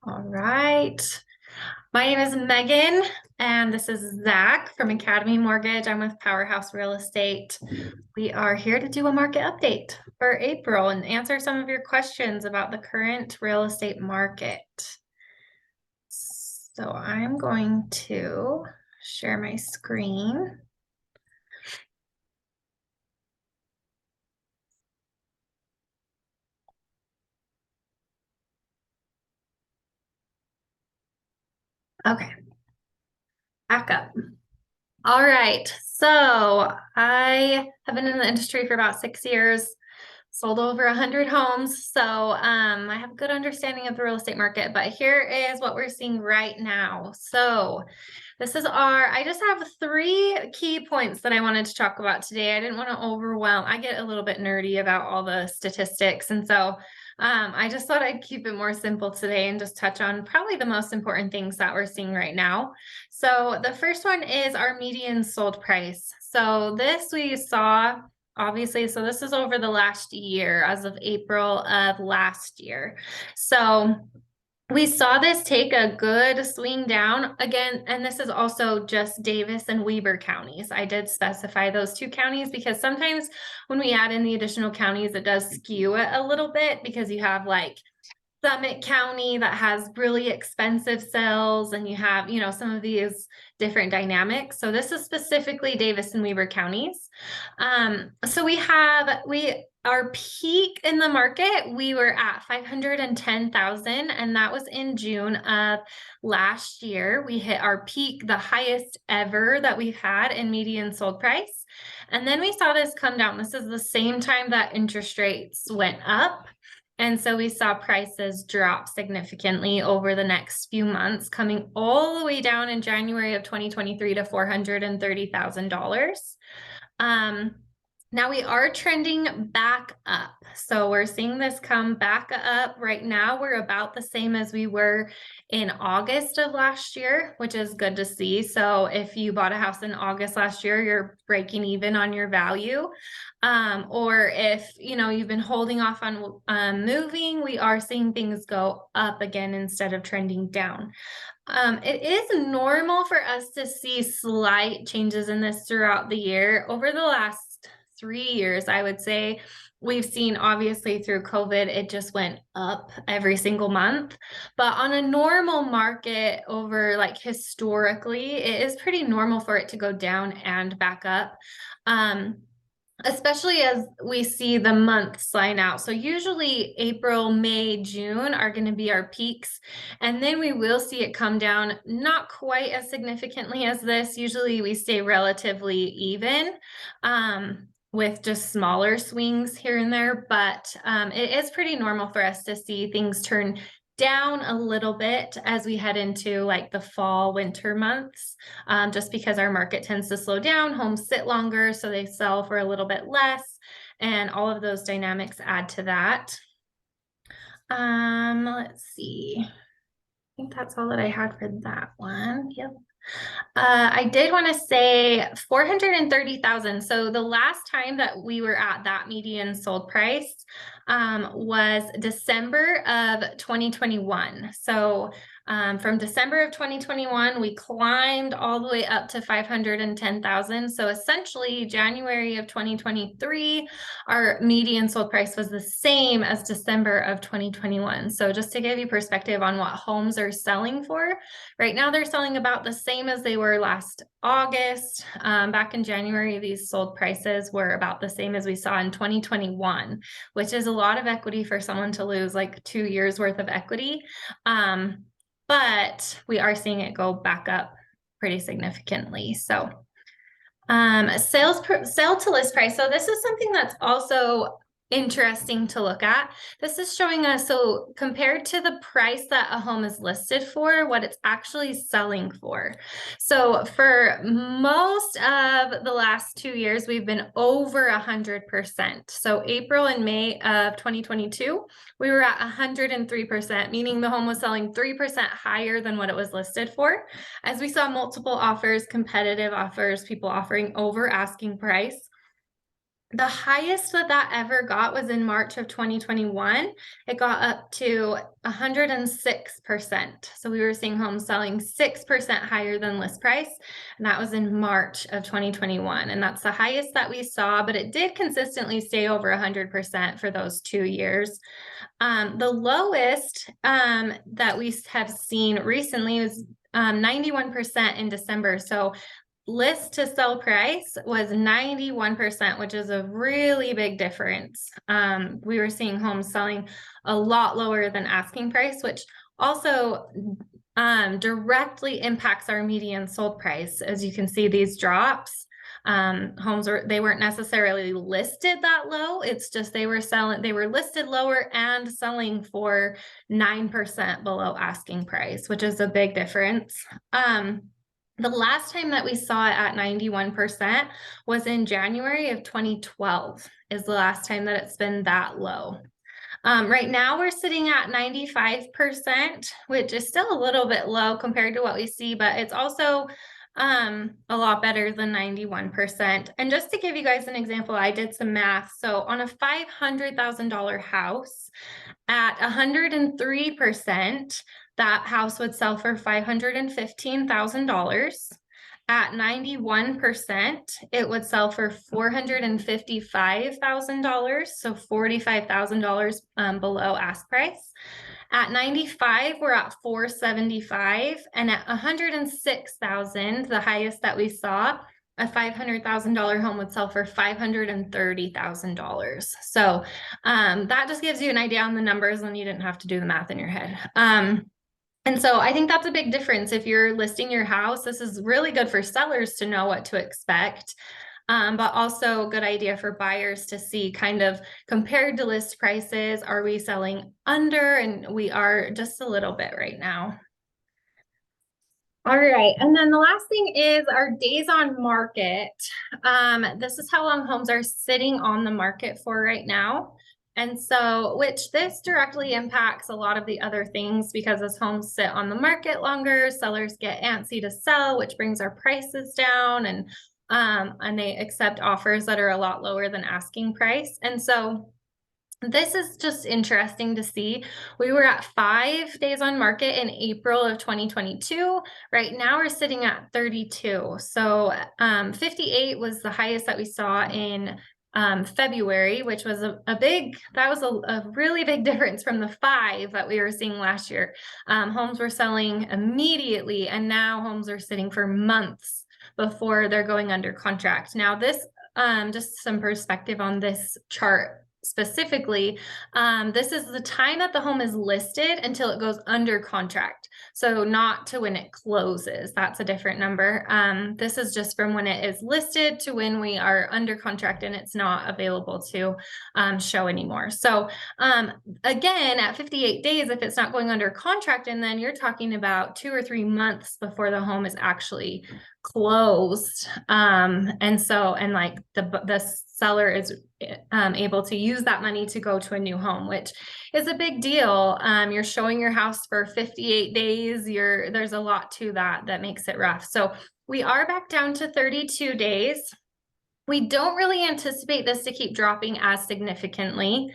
All right. My name is Megan, and this is Zach from Academy Mortgage. I'm with Powerhouse Real Estate. We are here to do a market update for April and answer some of your questions about the current real estate market. So I'm going to share my screen. Okay, back up. All right. So I have been in the industry for about 6 years, sold over 100 homes. So I have a good understanding of the real estate market, but here is what we're seeing right now. So I just have three key points that I wanted to talk about today. I didn't want to overwhelm. I get a little bit nerdy about all the statistics. And so I just thought I'd keep it more simple today and just touch on probably the most important things that we're seeing right now. So the first one is our median sold price. So this we saw obviously, so this is over the last year as of April of last year. So we saw this take a good swing down again, and this is also just Davis and Weber counties. I did specify those two counties because sometimes when we add in the additional counties, it does skew it a little bit because you have like Summit County that has really expensive sales, and you have, some of these different dynamics. So this is specifically Davis and Weber counties. So our peak in the market, we were at 510,000, and that was in June of last year. We hit our peak, the highest ever that we've had in median sold price. And then we saw this come down. This is the same time that interest rates went up. And so we saw prices drop significantly over the next few months, coming all the way down in January of 2023 to $430,000. Now we are trending back up. So we're seeing this come back up. Right now, we're about the same as we were in August of last year, which is good to see. So if you bought a house in August last year, you're breaking even on your value. Or if, you've been holding off on moving, we are seeing things go up again instead of trending down. It is normal for us to see slight changes in this throughout the year. Over the last 3 years, I would say we've seen, obviously through COVID, it just went up every single month. But on a normal market over like historically, it is pretty normal for it to go down and back up. Especially as we see the months line out. So usually April, May, June are going to be our peaks. And then we will see it come down, not quite as significantly as this. Usually we stay relatively even with just smaller swings here and there. But it is pretty normal for us to see things turn down a little bit as we head into like the fall, winter months, just because our market tends to slow down, homes sit longer, so they sell for a little bit less, and all of those dynamics add to that. Let's see. I think that's all that I had for that one. Yep. I did want to say 430,000. So the last time that we were at that median sold price was December of 2021. So from December of 2021, we climbed all the way up to 510,000. So essentially January of 2023, our median sold price was the same as December of 2021. So just to give you perspective on what homes are selling for, right now they're selling about the same as they were last August. Back in January, these sold prices were about the same as we saw in 2021, which is a lot of equity for someone to lose like 2 years worth of equity. But we are seeing it go back up pretty significantly. So sale to list price. So this is something that's also interesting to look at. This is showing us, so compared to the price that a home is listed for, what it's actually selling for. So for most of the last 2 years, we've been over 100%. So April and May of 2022, we were at 103%, meaning the home was selling 3% higher than what it was listed for. As we saw multiple offers, competitive offers, people offering over asking price. The highest that ever got was in March of 2021. It got up to 106%. So we were seeing homes selling 6% higher than list price. And that was in March of 2021. And that's the highest that we saw, but it did consistently stay over 100% for those 2 years. The lowest that we have seen recently was 91% in December. So list to sell price was 91%, which is a really big difference. We were seeing homes selling a lot lower than asking price, which also directly impacts our median sold price. As you can see, these drops, they weren't necessarily listed that low. It's just they were listed lower and selling for 9% below asking price, which is a big difference. The last time that we saw it at 91% was in January of 2012 is the last time that it's been that low. Right now we're sitting at 95%, which is still a little bit low compared to what we see, but it's also a lot better than 91%. And just to give you guys an example, I did some math. So on a $500,000 house at 103%, that house would sell for $515,000. At 91%, it would sell for $455,000, so $45,000 below ask price. At 95, we're at 475, and at 106,000, the highest that we saw, a $500,000 home would sell for $530,000. So that just gives you an idea on the numbers, and you didn't have to do the math in your head. And so I think that's a big difference. If you're listing your house, this is really good for sellers to know what to expect, but also a good idea for buyers to see kind of compared to list prices, are we selling under? And we are just a little bit right now. All right, and then the last thing is our days on market. This is how long homes are sitting on the market for right now. And so, which this directly impacts a lot of the other things, because as homes sit on the market longer, sellers get antsy to sell, which brings our prices down, and they accept offers that are a lot lower than asking price. And so this is just interesting to see. We were at 5 days on market in April of 2022. Right now we're sitting at 32. So 58 was the highest that we saw in February, which was a really big difference from the 5 that we were seeing last year. Homes were selling immediately, and now homes are sitting for months before they're going under contract. Now this, just some perspective on this chart specifically, this is the time that the home is listed until it goes under contract. So not to when it closes. That's a different number. This is just from when it is listed to when we are under contract and it's not available to show anymore. So again, at 58 days, if it's not going under contract, and then you're talking about 2 or 3 months before the home is actually closed. And like the seller is able to use that money to go to a new home, which is a big deal. You're showing your house for 58 days. There's a lot to that makes it rough. So we are back down to 32 days. We don't really anticipate this to keep dropping as significantly.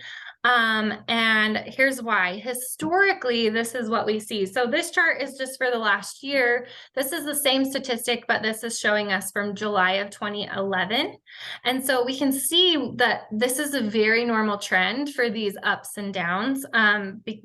And here's why. Historically, this is what we see. So this chart is just for the last year. This is the same statistic, but this is showing us from July of 2011. And so we can see that this is a very normal trend for these ups and downs,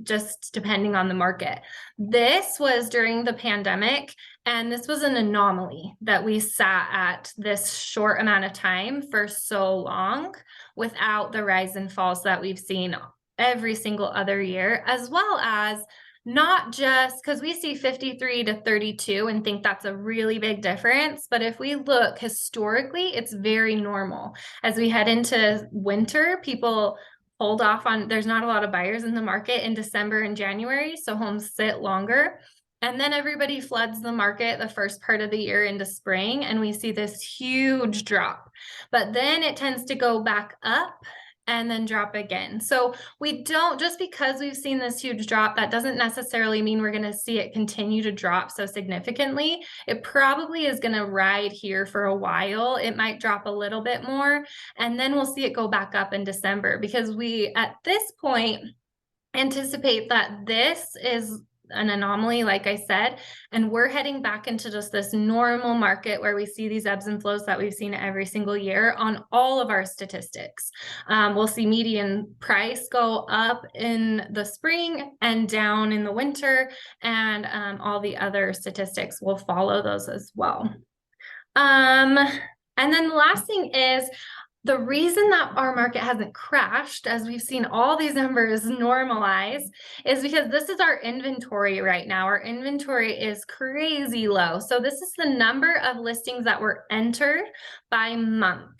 just depending on the market. This was during the pandemic, and this was an anomaly that we sat at this short amount of time for so long without the rise and falls that we've seen every single other year, as well as not just because we see 53 to 32 and think that's a really big difference. But if we look historically, it's very normal. As we head into winter, people hold off on, there's not a lot of buyers in the market in December and January, so homes sit longer. And then everybody floods the market the first part of the year into spring, and we see this huge drop. But then it tends to go back up and then drop again. So we don't, just because we've seen this huge drop, that doesn't necessarily mean we're going to see it continue to drop so significantly. It probably is going to ride here for a while. It might drop a little bit more, and then we'll see it go back up in December, because we, at this point, anticipate that this is an anomaly, like I said, and we're heading back into just this normal market where we see these ebbs and flows that we've seen every single year on all of our statistics. We'll see median price go up in the spring and down in the winter, and all the other statistics will follow those as well. And then the last thing is, the reason that our market hasn't crashed, as we've seen all these numbers normalize, is because this is our inventory right now. Our inventory is crazy low. So this is the number of listings that were entered by month.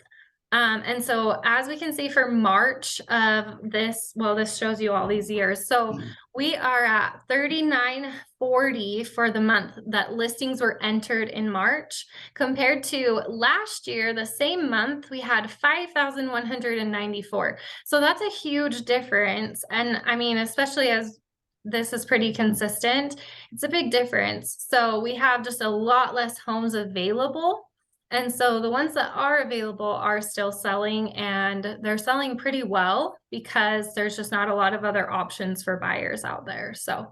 And so as we can see for March of this, well, this shows you all these years. So we are at 3940 for the month that listings were entered in March, compared to last year, the same month, we had 5,194. So that's a huge difference. And I mean, especially as this is pretty consistent, it's a big difference. So we have just a lot less homes available. And so the ones that are available are still selling, and they're selling pretty well because there's just not a lot of other options for buyers out there. So,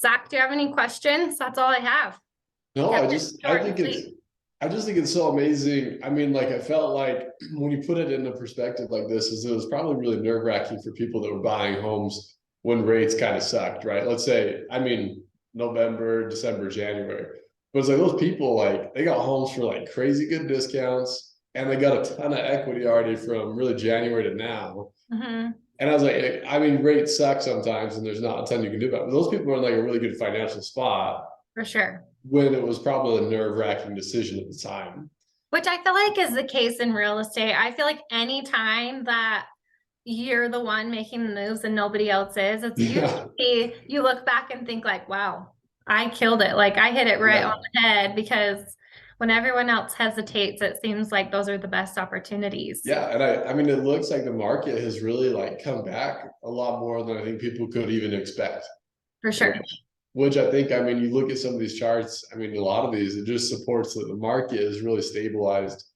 Zach, do you have any questions? That's all I have. No, I just think it's so amazing. I mean, like, I felt like when you put it into perspective like this, is it was probably really nerve-wracking for people that were buying homes when rates kind of sucked, right? Let's say, I mean, November, December, January. But it's like those people, like, they got homes for like crazy good discounts, and they got a ton of equity already from really January to now. And I was like, I mean, rates suck sometimes, and there's not a ton you can do about it. But those people are in like a really good financial spot. For sure. When it was probably a nerve-wracking decision at the time. Which I feel like is the case in real estate. I feel like any time that you're the one making the moves and nobody else is, it's usually you look back and think like, wow, I killed it. Like, I hit it right on the head, because when everyone else hesitates, it seems like those are the best opportunities. Yeah. And I mean, it looks like the market has really like come back a lot more than I think people could even expect. For sure. Which I think, I mean, you look at some of these charts, I mean, a lot of these, it just supports that the market is really stabilized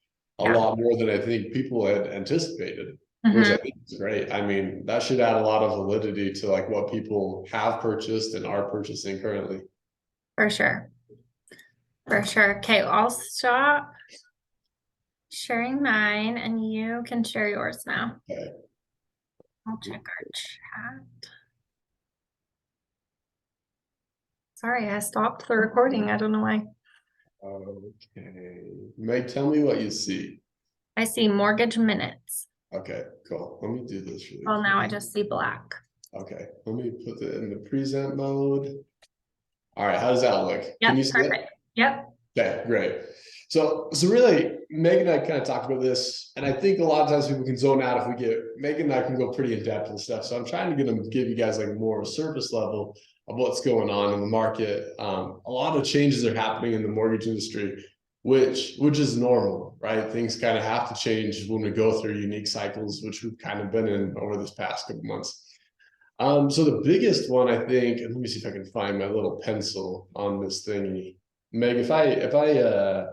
a lot more than I think people had anticipated, which I think is great. I mean, that should add a lot of validity to like what people have purchased and are purchasing currently. For sure. For sure. Okay, I'll stop sharing mine and you can share yours now. Okay. I'll check our chat. Sorry, I stopped the recording. I don't know why. Okay. Meg, tell me what you see. I see mortgage minutes. Okay, cool. Let me do this really quick. Now I just see black. Okay, let me put it in the present mode. All right, how does that look? Yep, can you see perfect. It? Yep. Okay, great. So really, Meg and I kind of talked about this, and I think a lot of times people can zone out if we get, Meg and I can go pretty in depth and stuff. So I'm trying to give you guys like more of a surface level of what's going on in the market. A lot of changes are happening in the mortgage industry, which is normal, right? Things kind of have to change when we go through unique cycles, which we've kind of been in over this past couple months. So the biggest one, I think, and let me see if I can find my little pencil on this thingy. Meg, if I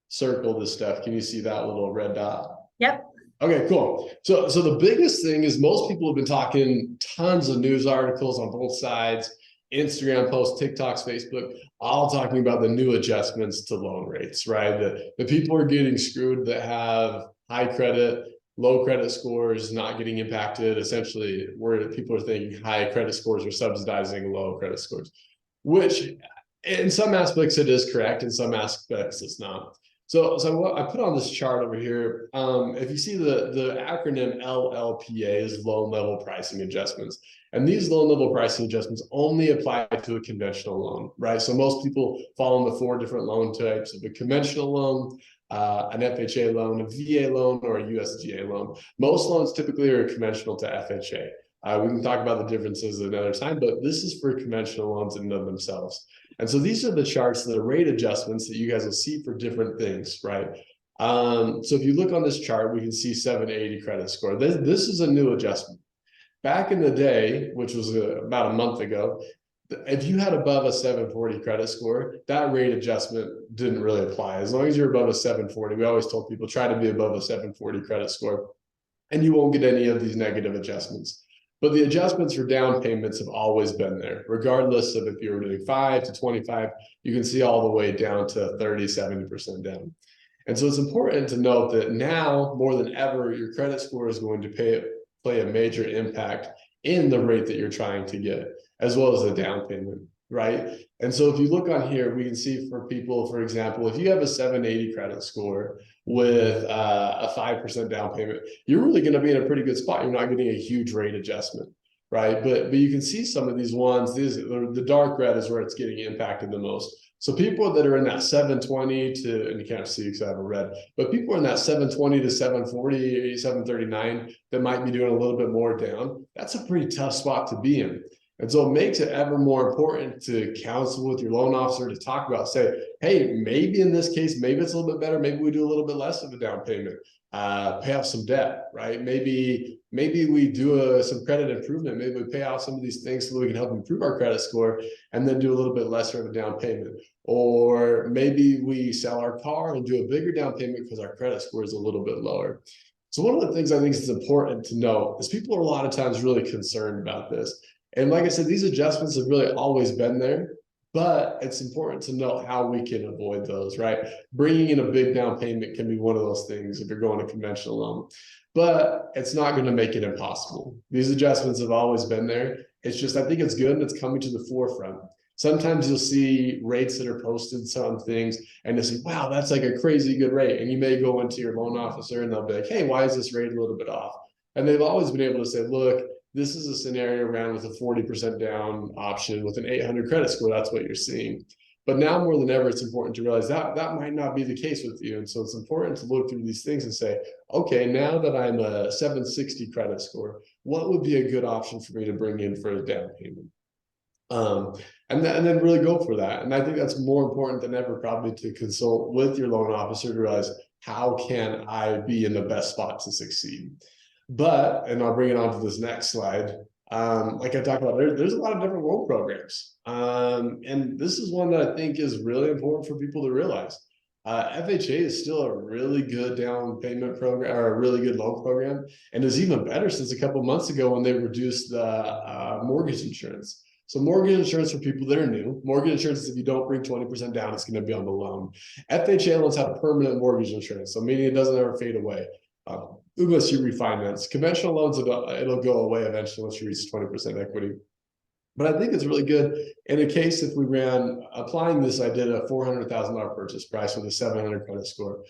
circle this stuff, can you see that little red dot? Yep. Okay, cool. So the biggest thing is most people have been talking tons of news articles on both sides, Instagram posts, TikToks, Facebook, all talking about the new adjustments to loan rates, right? The people are getting screwed that have high credit, low credit scores, not getting impacted. Essentially, where people are thinking high credit scores are subsidizing low credit scores, which in some aspects it is correct, in some aspects it's not. So what I put on this chart over here, if you see the acronym LLPA is loan level pricing adjustments. And these loan level pricing adjustments only apply to a conventional loan, right? So most people fall into 4 different loan types of a conventional loan, an FHA loan, a VA loan, or a USDA loan. Most loans typically are conventional to FHA. We can talk about the differences another time, but this is for conventional loans in and of themselves. And so these are the charts, the rate adjustments that you guys will see for different things, right? So if you look on this chart, we can see 780 credit score. This is a new adjustment. Back in the day, which was about a month ago, if you had above a 740 credit score, that rate adjustment didn't really apply. As long as you're above a 740, we always told people try to be above a 740 credit score, and you won't get any of these negative adjustments. But the adjustments for down payments have always been there, regardless of if you were doing 5 to 25, you can see all the way down to 30, 70% down. And so it's important to note that now more than ever, your credit score is going to play a major impact in the rate that you're trying to get, as well as the down payment, right? And so if you look on here, we can see for people, for example, if you have a 780 credit score with a 5% down payment, you're really going to be in a pretty good spot. You're not getting a huge rate adjustment, right? But you can see some of these ones, the dark red is where it's getting impacted the most. So people that are in that 720 to, and you can't see because I have a red, but people in that 720 to 740, 739 that might be doing a little bit more down, that's a pretty tough spot to be in. And so it makes it ever more important to counsel with your loan officer to talk about, say, hey, maybe in this case, maybe it's a little bit better. Maybe we do a little bit less of a down payment, pay off some debt, right? Maybe we do some credit improvement. Maybe we pay off some of these things so that we can help improve our credit score and then do a little bit lesser of a down payment. Or maybe we sell our car and do a bigger down payment because our credit score is a little bit lower. So one of the things I think is important to know is people are a lot of times really concerned about this. And like I said, these adjustments have really always been there, but it's important to know how we can avoid those, right? Bringing in a big down payment can be one of those things if you're going to conventional loan, but it's not going to make it impossible. These adjustments have always been there. It's just, I think it's good and it's coming to the forefront. Sometimes you'll see rates that are posted, some things, and you'll say, wow, that's like a crazy good rate. And you may go into your loan officer and they'll be like, hey, why is this rate a little bit off? And they've always been able to say, look, this is a scenario around with a 40% down option with an 800 credit score. That's what you're seeing. But now more than ever, it's important to realize that that might not be the case with you. And so it's important to look through these things and say, okay, now that I'm a 760 credit score, what would be a good option for me to bring in for a down payment? And then really go for that. And I think that's more important than ever, probably, to consult with your loan officer to realize, how can I be in the best spot to succeed? But, and I'll bring it on to this next slide. Like I talked about, there's a lot of different loan programs. And this is one that I think is really important for people to realize. FHA is still a really good down payment program, or a really good loan program, and is even better since a couple months ago when they reduced the mortgage insurance. So mortgage insurance for people that are new, mortgage insurance is if you don't bring 20% down, it's going to be on the loan. FHA loans have a permanent mortgage insurance, so meaning it doesn't ever fade away. Unless you refinance. Conventional loans, it'll go away eventually once you reach 20% equity. But I think it's really good. In a case, if we ran, applying this, I did a $400,000 purchase price with a 700 credit score.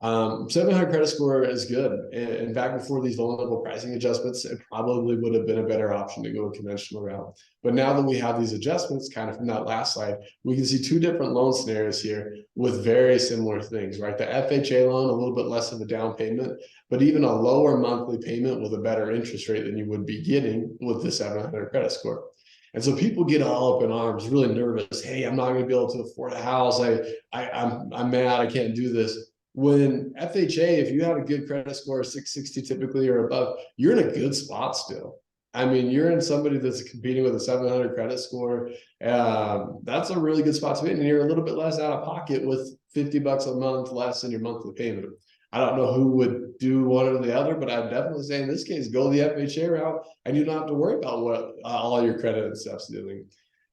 700 credit score is good. And back before these loan level pricing adjustments, it probably would have been a better option to go a conventional route. But now that we have these adjustments, kind of from that last slide, we can see two different loan scenarios here with very similar things, right? The FHA loan, a little bit less of a down payment, but even a lower monthly payment with a better interest rate than you would be getting with the 700 credit score. And so people get all up in arms, really nervous. Hey, I'm not going to be able to afford a house. I'm mad. I can't do this. When FHA, if you have a good credit score of 660 typically or above, you're in a good spot still. I mean, you're in somebody that's competing with a 700 credit score. That's a really good spot to be in. And you're a little bit less out of pocket with $50 a month less in your monthly payment. I don't know who would do one or the other, but I'd definitely say in this case, go the FHA route and you don't have to worry about what all your credit and stuff's doing.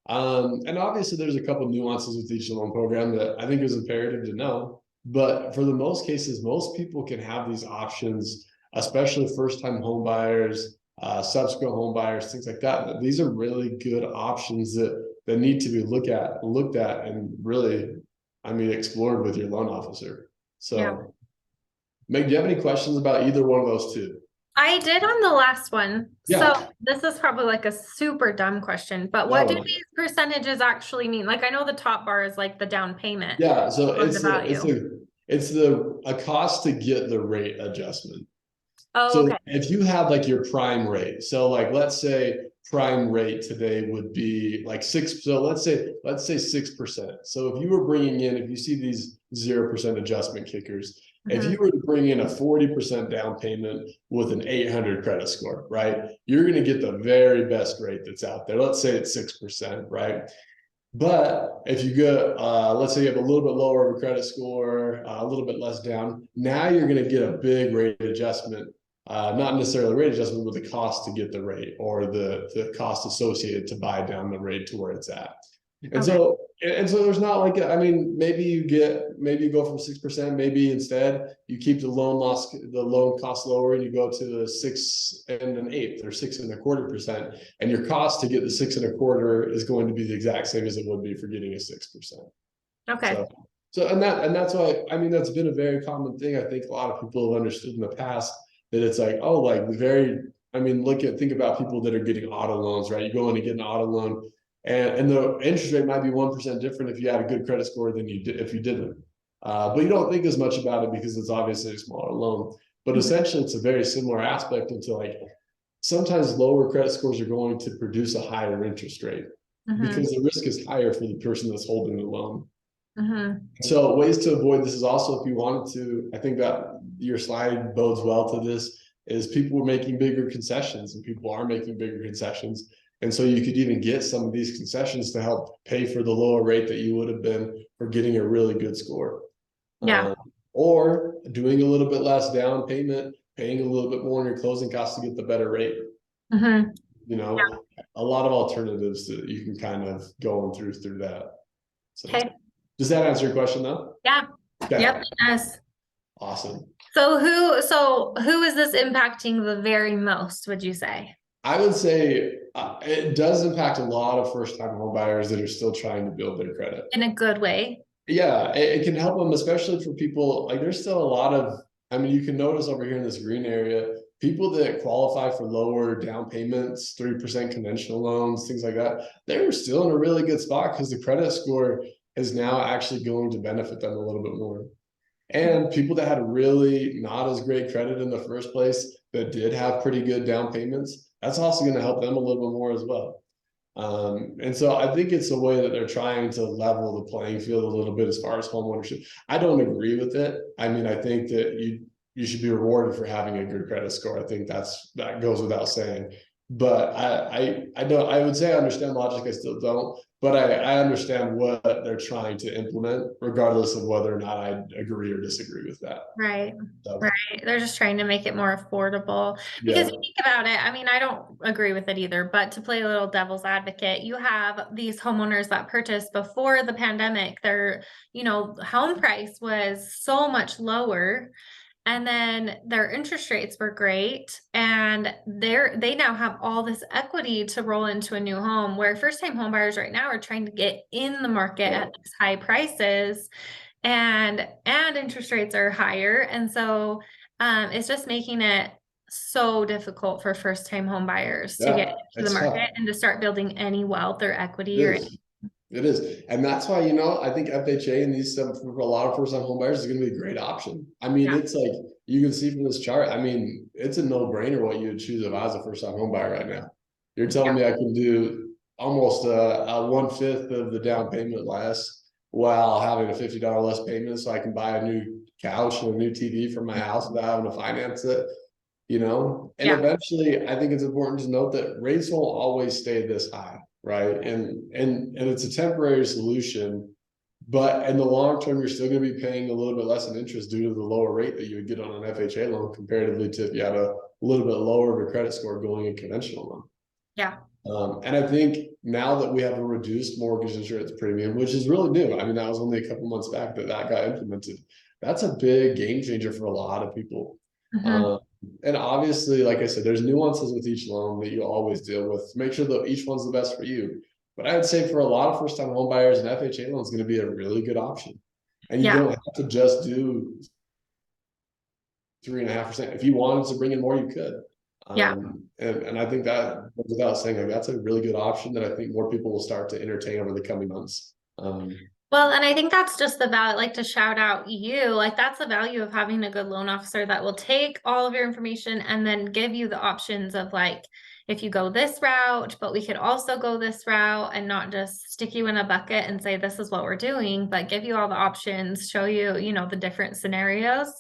And obviously there's a couple nuances with each loan program that I think is imperative to know. But for the most cases, most people can have these options, especially first-time home buyers, subsequent home buyers, things like that. These are really good options that need to be looked at and really, I mean, explored with your loan officer. So, yeah. Meg, do you have any questions about either one of those two? I did on the last one. Yeah. So this is probably like a super dumb question, but what do these percentages actually mean? Like, I know the top bar is like the down payment. Yeah, so it's a cost to get the rate adjustment. Oh, so okay. If you have like your prime rate, so like let's say prime rate today would be like 6. So let's say 6%. So if you were bringing in, if you see these 0% adjustment kickers, If you were to bring in a 40% down payment with an 800 credit score, right? You're going to get the very best rate that's out there. Let's say it's 6%, right? But if you go, let's say you have a little bit lower of a credit score, a little bit less down, now you're going to get a big rate adjustment. Not necessarily rate adjustment, but the cost to get the rate or the cost associated to buy down the rate to where it's at. And so there's not like, I mean, maybe you go from 6%, maybe instead you keep the loan cost lower and you go to the 6 1/8 or 6 1/4%, and your cost to get the 6 1/4 is going to be the exact same as it would be for getting a 6%. Okay. And that's why, I mean, that's been a very common thing. I think a lot of people have understood in the past that it's like, oh, like think about people that are getting auto loans, right? You go in and get an auto loan, and the interest rate might be 1% different if you had a good credit score than you did if you didn't. But you don't think as much about it because it's obviously a smaller loan. But essentially, it's a very similar aspect into like sometimes lower credit scores are going to produce a higher interest rate because the risk is higher for the person that's holding the loan. So ways to avoid this is also, if you wanted to, I think that your slide bodes well to this, is people were making bigger concessions and people are making bigger concessions. And so you could even get some of these concessions to help pay for the lower rate that you would have been for getting a really good score. Yeah. Or doing a little bit less down payment, paying a little bit more in your closing costs to get the better rate. You know, a lot of alternatives that you can kind of go through that. So, does that answer your question though? Yeah. Okay. Yep. Yes. Awesome. So who is this impacting the very most, would you say? I would say it does impact a lot of first-time home buyers that are still trying to build their credit. In a good way. Yeah, it can help them, especially for people, like there's still a lot of, I mean, you can notice over here in this green area, people that qualify for lower down payments, 3% conventional loans, things like that, they're still in a really good spot because the credit score is now actually going to benefit them a little bit more. And people that had really not as great credit in the first place that did have pretty good down payments, that's also going to help them a little bit more as well. And so I think it's a way that they're trying to level the playing field a little bit as far as home ownership. I don't agree with it. I mean, I think that you should be rewarded for having a good credit score. I think that goes without saying. But I would say I understand logic. I still don't. But I understand what they're trying to implement, regardless of whether or not I agree or disagree with that. Right. So. Right. They're just trying to make it more affordable. Because you think about it, I mean, I don't agree with it either, but to play a little devil's advocate, you have these homeowners that purchased before the pandemic, their, home price was so much lower. And then their interest rates were great, and they now have all this equity to roll into a new home, where first-time home buyers right now are trying to get in the market at these high prices, and interest rates are higher. And so it's just making it so difficult for first-time home buyers to get into the market and to start building any wealth or equity or anything. It is. And that's why, I think FHA and these stuff for a lot of first time home buyers is going to be a great option. I mean, it's like, you can see from this chart, I mean, it's a no brainer what you would choose if I was a first time home buyer right now. You're telling me I can do almost a 1/5 of the down payment less while having a $50 less payment, so I can buy a new couch and a new TV for my house without having to finance it, and eventually I think it's important to note that rates won't always stay this high. Right. And it's a temporary solution, but in the long term, you're still going to be paying a little bit less in interest due to the lower rate that you would get on an FHA loan comparatively to if you had a little bit lower of a credit score going a conventional loan. Yeah. And I think now that we have a reduced mortgage insurance premium, which is really new, I mean, that was only a couple months back that got implemented. That's a big game changer for a lot of people. And obviously, like I said, there's nuances with each loan that you always deal with. Make sure that each one's the best for you. But I would say for a lot of first-time home buyers, an FHA loan is going to be a really good option. And you don't have to just do 3.5%. If you wanted to bring in more, you could. And I think that, without saying, like, that's a really good option that I think more people will start to entertain over the coming months. Well, and I think that's just the value, like, to shout out you, like, that's the value of having a good loan officer that will take all of your information and then give you the options of, like, if you go this route, but we could also go this route, and not just stick you in a bucket and say, this is what we're doing, but give you all the options, show you, the different scenarios,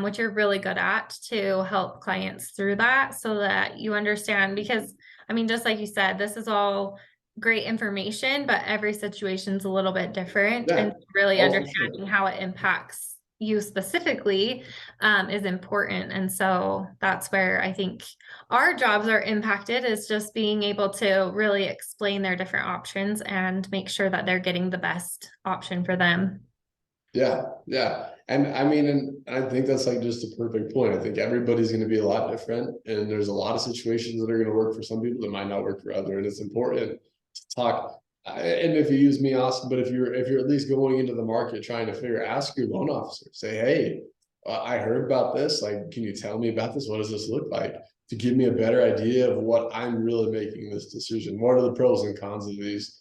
which you're really good at, to help clients through that so that you understand. Because, I mean, just like you said, this is all great information, but every situation's a little bit different. Yeah. And really Oh, for sure. understanding how it impacts you specifically is important. And so that's where I think our jobs are impacted, is just being able to really explain their different options and make sure that they're getting the best option for them. Yeah, yeah. And I mean, and I think that's like just a perfect point. I think everybody's going to be a lot different, and there's a lot of situations that are going to work for some people that might not work for others. And it's important to talk. And if you use me, awesome. But if you're at least going into the market trying to ask your loan officer, say, hey, I heard about this. Like, can you tell me about this? What does this look like? To give me a better idea of what I'm really making this decision. What are the pros and cons of these?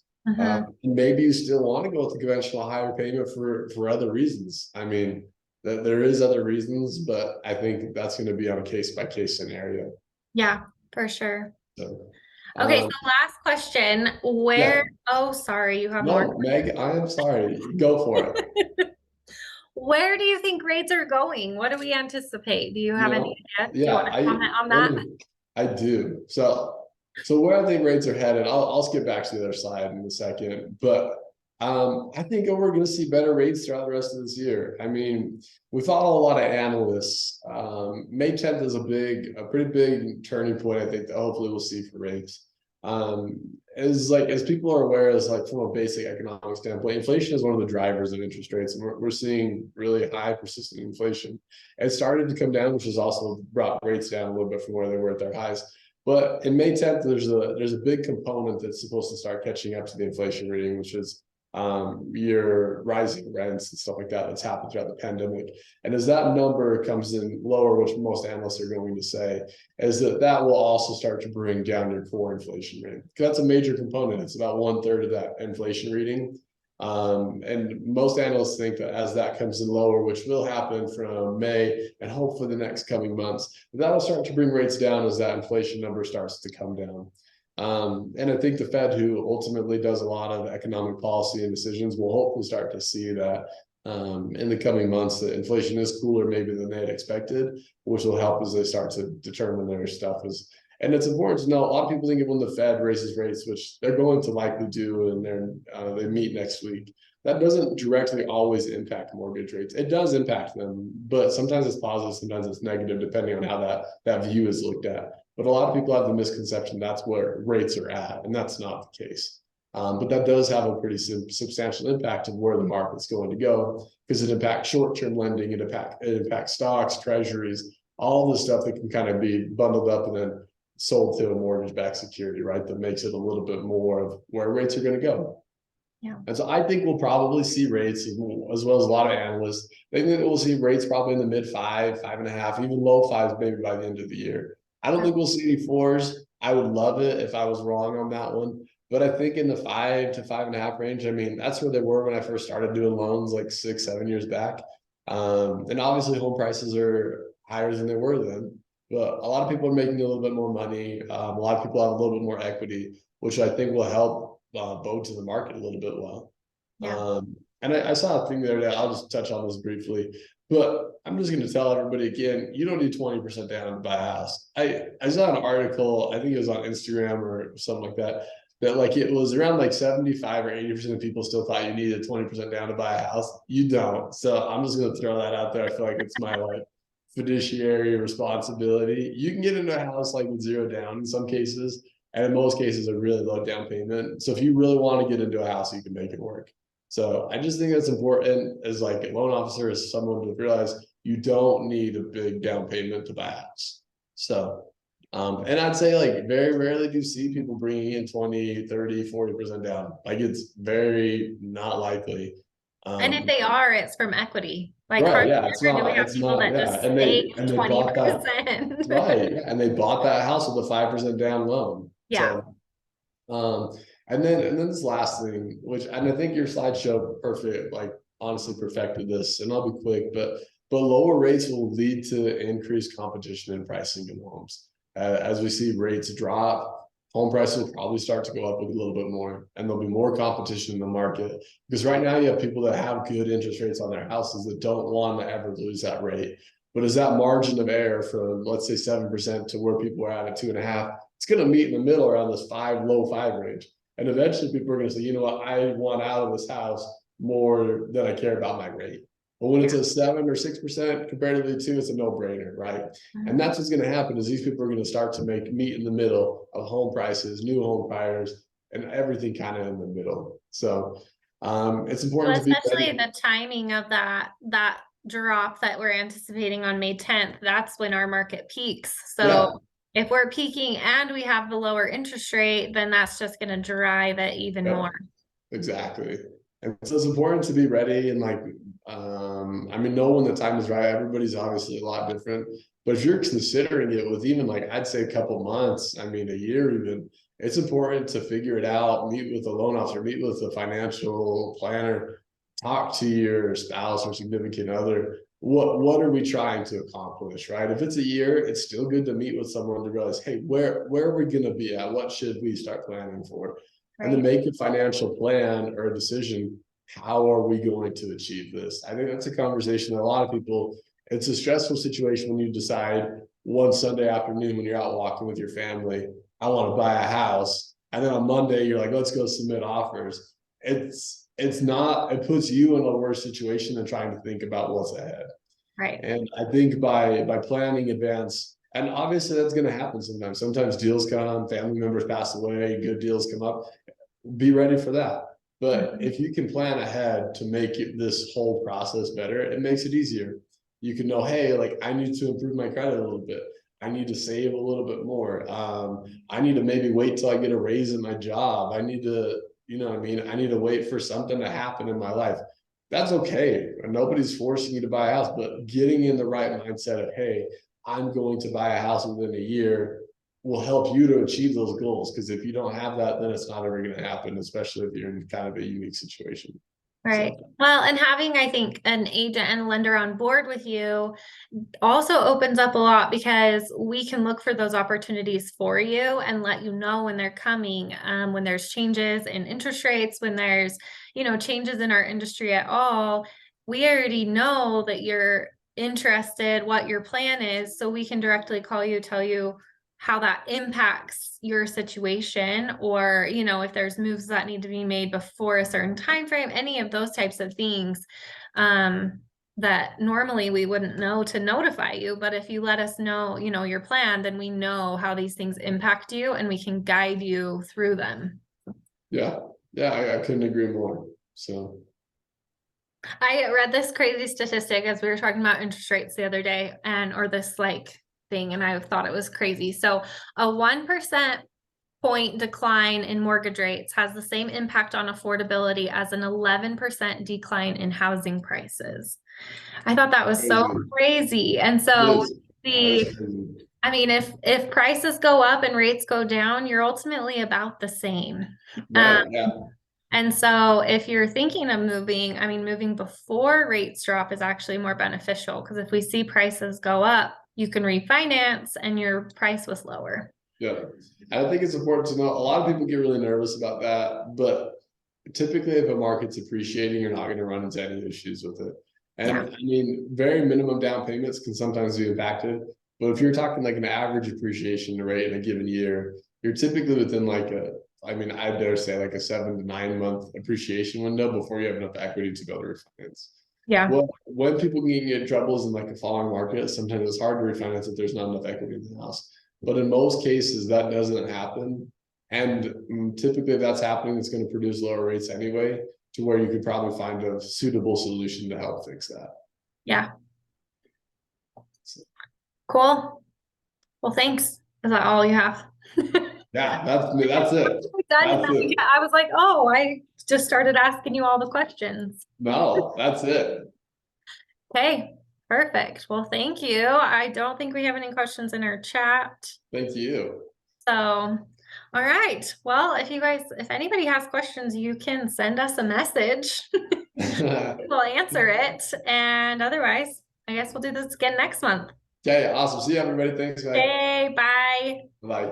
Maybe you still want to go with the conventional higher payment for other reasons. I mean, there is other reasons, but I think that's going to be on a case by case scenario. Yeah, for sure. So, Okay, so last question. yeah. Oh, sorry, you have more. No, Meg, I am sorry. Go for it. Where do you think rates are going? What do we anticipate? Do you have any idea? Do you want to comment on that? I do. So where I think rates are headed, I'll skip back to the other side in a second, but I think we're going to see better rates throughout the rest of this year. I mean, we follow a lot of analysts. May 10th is a pretty big turning point, I think, that hopefully we'll see for rates. As people are aware, as like from a basic economic standpoint, inflation is one of the drivers of interest rates, and we're seeing really high persistent inflation. It started to come down, which has also brought rates down a little bit from where they were at their highs. But in May 10th, there's a big component that's supposed to start catching up to the inflation reading, which is your rising rents and stuff like that that's happened throughout the pandemic. And as that number comes in lower, which most analysts are going to say, is that will also start to bring down your core inflation rate. That's a major component. It's about 1/3 of that inflation reading. And most analysts think that as that comes in lower, which will happen from May and hopefully the next coming months, that'll start to bring rates down as that inflation number starts to come down. And I think the Fed, who ultimately does a lot of economic policy and decisions, will hopefully start to see that in the coming months that inflation is cooler maybe than they had expected, which will help as they start to determine their stuff. And it's important to know, a lot of people think when the Fed raises rates, which they're going to likely do, and they meet next week, that doesn't directly always impact mortgage rates. It does impact them, but sometimes it's positive, sometimes it's negative, depending on how that view is looked at. But a lot of people have the misconception that's where rates are at, and that's not the case. But that does have a pretty substantial impact of where the market's going to go, because it impacts short-term lending, it impacts stocks, treasuries, all the stuff that can kind of be bundled up and then sold to a mortgage-backed security, right? That makes it a little bit more of where rates are going to go. Yeah. And so I think we'll probably see rates, as well as a lot of analysts, they think that we'll see rates probably in the mid 5, 5.5, even low 5s maybe by the end of the year. I don't think we'll see any 4s. I would love it if I was wrong on that one. But I think in the 5 to 5.5 range, I mean, that's where they were when I first started doing loans like 6, 7 years back. And obviously home prices are higher than they were then. But a lot of people are making a little bit more money. A lot of people have a little bit more equity, which I think will help bode to the market a little bit well. Yeah. And I saw a thing the other day. I'll just touch on this briefly, but I'm just going to tell everybody again, you don't need 20% down to buy a house. I saw an article, I think it was on Instagram or something like that like it was around like 75 or 80% of people still thought you needed 20% down to buy a house. You don't. So I'm just going to throw that out there. I feel like it's my fiduciary responsibility. You can get into a house like with 0 down in some cases, and in most cases a really low down payment. So if you really want to get into a house, you can make it work. So I just think that's important as like a loan officer, as someone to realize you don't need a big down payment to buy a house. So and I'd say like very rarely do you see people bringing in 20, 30, 40% down. Like it's very not likely. And if they are, it's from equity. Like, right, yeah, it's do we not, have it's people not, that yeah, just and they bought that, 20%? right, yeah, and they bought that house with a 5% down loan. Yeah. So, and then this last thing, which, and I think your slideshow perfect, like honestly perfected this, and I'll be quick, but lower rates will lead to increased competition in pricing in homes. As we see rates drop, home prices will probably start to go up a little bit more, and there'll be more competition in the market. Because right now you have people that have good interest rates on their houses that don't want to ever lose that rate. But as that margin of error from, let's say, 7% to where people are at 2.5%, it's going to meet in the middle around this low 5 range. And eventually people are going to say, you know what, I want out of this house more than I care about my rate. But when it's a 7 or 6% comparatively to, it's a no-brainer, right? And that's what's going to happen is these people are going to start to meet in the middle of home prices, new home buyers, and everything kind of in the middle. So it's important Well, to be especially ready. the timing of that drop that we're anticipating on May 10th. That's when our market peaks. So Yeah, if we're peaking and we have the lower interest rate, then that's just going to drive it even yeah, more. exactly. And so it's important to be ready and like, I mean, know when the time is right. Everybody's obviously a lot different, but if you're considering it with even like, I'd say a couple months, I mean, a year even, it's important to figure it out, meet with a loan officer, meet with a financial planner, talk to your spouse or significant other. What are we trying to accomplish, right? If it's a year, it's still good to meet with someone to realize, hey, where are we going to be at? What should we start planning for? And then make a financial plan or a decision. How are we going to achieve this? I think that's a conversation that a lot of people, it's a stressful situation when you decide one Sunday afternoon when you're out walking with your family, I want to buy a house. And then on Monday, you're like, let's go submit offers. It's not, it puts you in a worse situation than trying to think about what's ahead. Right. And I think by planning advance, and obviously that's going to happen sometimes. Sometimes deals come, family members pass away, good deals come up. Be ready for that. But if you can plan ahead to make this whole process better, it makes it easier. You can know, hey, like I need to improve my credit a little bit. I need to save a little bit more. I need to maybe wait till I get a raise in my job. I need to, you know what I mean? I need to wait for something to happen in my life. That's okay. Nobody's forcing you to buy a house, but getting in the right mindset of, hey, I'm going to buy a house within a year will help you to achieve those goals. Because if you don't have that, then it's not ever going to happen, especially if you're in kind of a unique situation. Right. So, Well, and having, I think, an agent and lender on board with you also opens up a lot because we can look for those opportunities for you and let you know when they're coming, when there's changes in interest rates, when there's, changes in our industry at all. We already know that you're interested, what your plan is, so we can directly call you, tell you how that impacts your situation, or if there's moves that need to be made before a certain time frame, any of those types of things that normally we wouldn't know to notify you. But if you let us know your plan, then we know how these things impact you and we can guide you through them. yeah, I couldn't agree more. So I read this crazy statistic as we were talking about interest rates the other day, or this thing, and I thought it was crazy. So a 1% point decline in mortgage rates has the same impact on affordability as an 11% decline in housing prices. I thought that was so crazy. And so I mean, if prices go up and rates go down, you're ultimately about the same. right, yeah. And so if you're thinking of moving before rates drop is actually more beneficial, because if we see prices go up, you can refinance and your price was lower. Yeah. I think it's important to know a lot of people get really nervous about that, but typically if a market's appreciating, you're not going to run into any issues with it. And I mean, very minimum down payments can sometimes be impacted, but if you're talking like an average appreciation rate in a given year, you're typically within I dare say like a 7 to 9 month appreciation window before you have enough equity to go to refinance. Yeah. Well, when people can get troubles in like a falling market, sometimes it's hard to refinance if there's not enough equity in the house. But in most cases, that doesn't happen. And typically, if that's happening, it's going to produce lower rates anyway, to where you could probably find a suitable solution to help fix that. Yeah. Cool. Well, thanks. Is that all you have? Yeah, that's it. That's it. Yeah, I was like, oh, I just started asking you all the questions. No, that's it. Okay, perfect. Well, thank you. I don't think we have any questions in our chat. Thank you. So, all right. Well, if anybody has questions, you can send us a message. We'll answer it. And otherwise, I guess we'll do this again next month. Okay, awesome. See you, everybody. Thanks, man. Okay, bye. Bye.